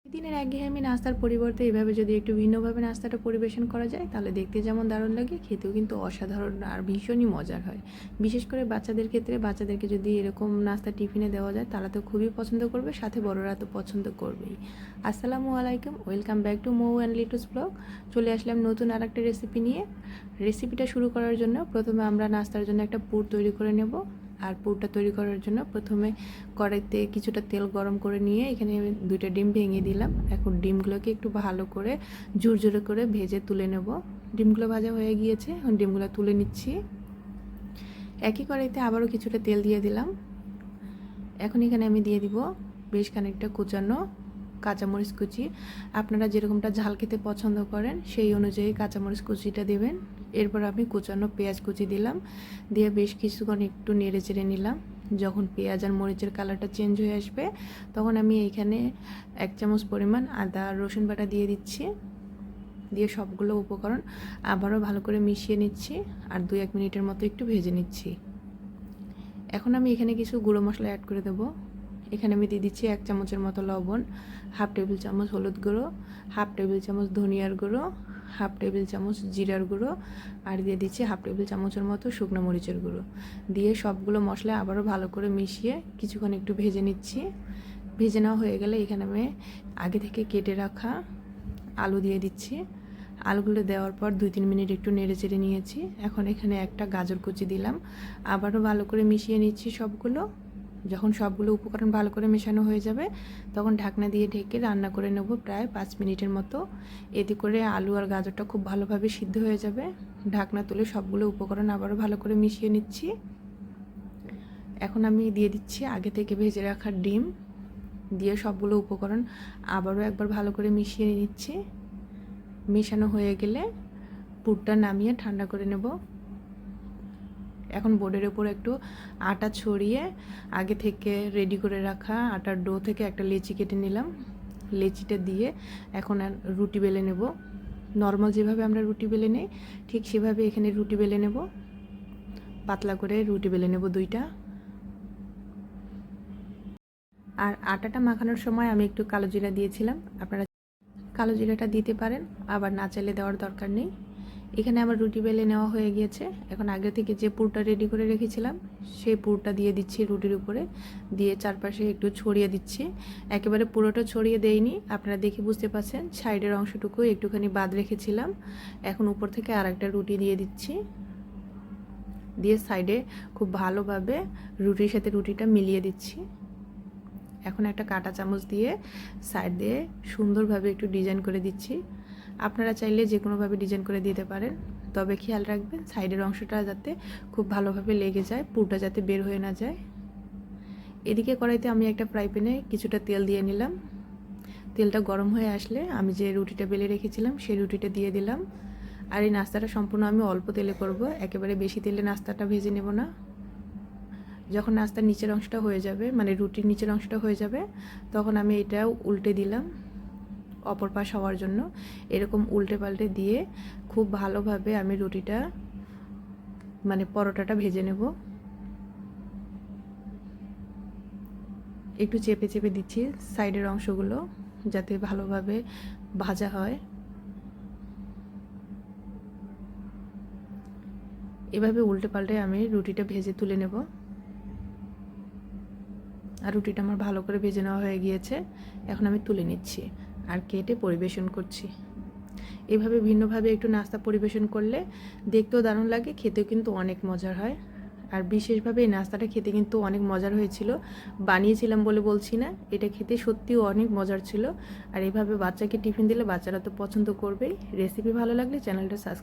দিনের একঘেয়েমি নাস্তার পরিবর্তে এভাবে যদি একটু ভিন্নভাবে নাস্তাটা পরিবেশন করা যায় তাহলে দেখতে যেমন দারুণ লাগে, খেতেও কিন্তু অসাধারণ আর ভীষণই মজার হয়। বিশেষ করে বাচ্চাদের ক্ষেত্রে বাচ্চাদেরকে যদি এরকম নাস্তা টিফিনে দেওয়া যায় তারা তো খুবই পছন্দ করবে, সাথে বড়রা তো পছন্দ করবেই। আসসালামু আলাইকুম, welcome back to Mou and Litus blog. চলে আসলাম নতুন আর একটা রেসিপি নিয়ে। রেসিপিটা শুরু করার জন্য প্রথমে আমরা নাস্তার জন্য একটা পুর তৈরি করে নেব। আর পুরটা তৈরি করার জন্য প্রথমে কড়াইতে কিছুটা তেল গরম করে নিয়ে এখানে দুইটা ডিম ভেঙে দিলাম। এখন ডিমগুলোকে একটু ভালো করে ঝুরঝুরে করে ভেজে তুলে নেব। ডিমগুলো ভাজা হয়ে গিয়েছে, এখন ডিমগুলো তুলে নিচ্ছি। একই কড়াইতে আবারও কিছুটা তেল দিয়ে দিলাম। এখন এখানে আমি দিয়ে দিব বেশ খানিকটা কুচানো কাঁচামরিচ কুচি। আপনারা যেরকমটা ঝাল খেতে পছন্দ করেন সেই অনুযায়ী কাঁচামরিচ কুচিটা দেবেন। এরপর আমি কুচানো পেঁয়াজ কুচি দিলাম, দিয়ে বেশ কিছুক্ষণ একটু নেড়ে চেড়ে নিলাম। যখন পেঁয়াজ আর মরিচের কালারটা চেঞ্জ হয়ে আসবে তখন আমি এইখানে 1 চামচ পরিমাণ আদা রসুন বাটা দিয়ে দিচ্ছি। দিয়ে সবগুলো উপকরণ আবারও ভালো করে মিশিয়ে নিচ্ছি আর 2-1 মিনিটের মতো একটু ভেজে নিচ্ছি। এখন আমি এখানে কিছু গুঁড়ো মশলা অ্যাড করে দেবো। এখানে আমি দিয়ে দিচ্ছি 1 চামচের মতো লবণ, 1/2 টেবিল চামচ হলুদ গুঁড়ো, 1/2 টেবিল চামচ ধনিয়ার গুঁড়ো, 1/2 টেবিল চামচ জিরার গুঁড়ো, আর দিয়ে দিচ্ছি 1/2 টেবিল চামচের মতো শুকনো মরিচের গুঁড়ো। দিয়ে সবগুলো মশলা আবারও ভালো করে মিশিয়ে কিছুক্ষণ একটু ভেজে নিচ্ছি। ভেজে নেওয়া হয়ে গেলে এখানে আমি আগে থেকে কেটে রাখা আলু দিয়ে দিচ্ছি। আলুগুলো দেওয়ার পর 2-3 মিনিট একটু নেড়ে চেড়ে নিয়েছি। এখন এখানে একটা গাজর কুচি দিলাম, আবারও ভালো করে মিশিয়ে নিচ্ছি সবগুলো। যখন সবগুলো উপকরণ ভালো করে মেশানো হয়ে যাবে তখন ঢাকনা দিয়ে ঢেকে রান্না করে নেব প্রায় 5 মিনিটের মতো। এতে করে আলু আর গাজরটা খুব ভালোভাবে সিদ্ধ হয়ে যাবে। ঢাকনা তুলে সবগুলো উপকরণ আবারও ভালো করে মিশিয়ে নিচ্ছি। এখন আমি দিয়ে দিচ্ছি আগে থেকে ভেজে রাখা ডিম, দিয়ে সবগুলো উপকরণ আবারও একবার ভালো করে মিশিয়ে নিচ্ছি। মেশানো হয়ে গেলে পুরটা নামিয়ে ঠান্ডা করে নেব। এখন বোর্ডের উপর একটু আটা ছড়িয়ে আগে থেকে রেডি করে রাখা আটার ডো থেকে একটা লেচি কেটে নিলাম। লেচিটা দিয়ে এখন আর রুটি বেলে নেব। নর্মাল যেভাবে আমরা রুটি বেলে নেই ঠিক সেভাবে এখানে রুটি বেলে নেব। পাতলা করে রুটি বেলে নেব 2টা। আর আটাটা মাখানোর সময় আমি একটু কালো জিরা দিয়েছিলাম, আপনারা কালো জিরাটা দিতে পারেন, আবার না চাইলে দেওয়ার দরকার নেই। এখানে আমার রুটি বেলে নেওয়া হয়ে গিয়েছে। এখন আগে থেকে যে পুরটা রেডি করে রেখেছিলাম সেই পুরটা দিয়ে দিচ্ছি রুটির উপরে, দিয়ে চারপাশে একটু ছড়িয়ে দিচ্ছি। একেবারে পুরোটা ছড়িয়ে দেইনি, আপনারা দেখে বুঝতে পারছেন সাইডের অংশটুকু একটুখানি বাদ রেখেছিলাম। এখন উপর থেকে আরেকটা রুটি দিয়ে দিচ্ছি, দিয়ে সাইডে খুব ভালোভাবে রুটির সাথে রুটিটা মিলিয়ে দিচ্ছি। এখন একটা কাঁটা চামচ দিয়ে সাইড দিয়ে সুন্দরভাবে একটু ডিজাইন করে দিচ্ছি। আপনারা চাইলে যে কোনোভাবে ডিজাইন করে দিতে পারেন, তবে খেয়াল রাখবেন সাইডের অংশটা যাতে খুব ভালোভাবে লেগে যায়, পুরটা যাতে বের হয়ে না যায়। এদিকে কড়াইতে আমি একটা ফ্রাই প্যানে কিছুটা তেল দিয়ে নিলাম। তেলটা গরম হয়ে আসলে আমি যে রুটিটা বেলে রেখেছিলাম সেই রুটিটা দিয়ে দিলাম। আর এই নাস্তাটা সম্পূর্ণ আমি অল্প তেলে করব, একেবারে বেশি তেলে নাস্তাটা ভেজে নেব না। যখন নাস্তার নিচের অংশটা হয়ে যাবে, মানে রুটির নিচের অংশটা হয়ে যাবে, তখন আমি এটাও উল্টে দিলাম অপর পাশ হওয়ার জন্য। এরকম উল্টে পাল্টে দিয়ে খুব ভালোভাবে আমি রুটিটা মানে পরোটাটা ভেজে নেব। একটু চেপে চেপে দিচ্ছি সাইডের অংশগুলো যাতে ভালোভাবে ভাজা হয়। এভাবে উল্টে পাল্টে আমি রুটিটা ভেজে তুলে নেব। আর রুটিটা আমার ভালো করে ভেজে নেওয়া হয়ে গিয়েছে, এখন আমি তুলে নিচ্ছি আর কেটে পরিবেশন করছি। এভাবে ভিন্নভাবে একটু নাস্তা পরিবেশন করলে দেখতেও দারুণ লাগে, খেতেও কিন্তু অনেক মজার হয়। আর বিশেষভাবে এই নাস্তাটা খেতে কিন্তু অনেক মজার হয়েছিল, বানিয়েছিলাম বলে বলছি না, এটা খেতে সত্যিও অনেক মজার ছিল। আর এভাবে বাচ্চাকে টিফিন দিলে বাচ্চারা তো পছন্দ করবেই। রেসিপি ভালো লাগলে চ্যানেলটা সাবস্ক্রাইব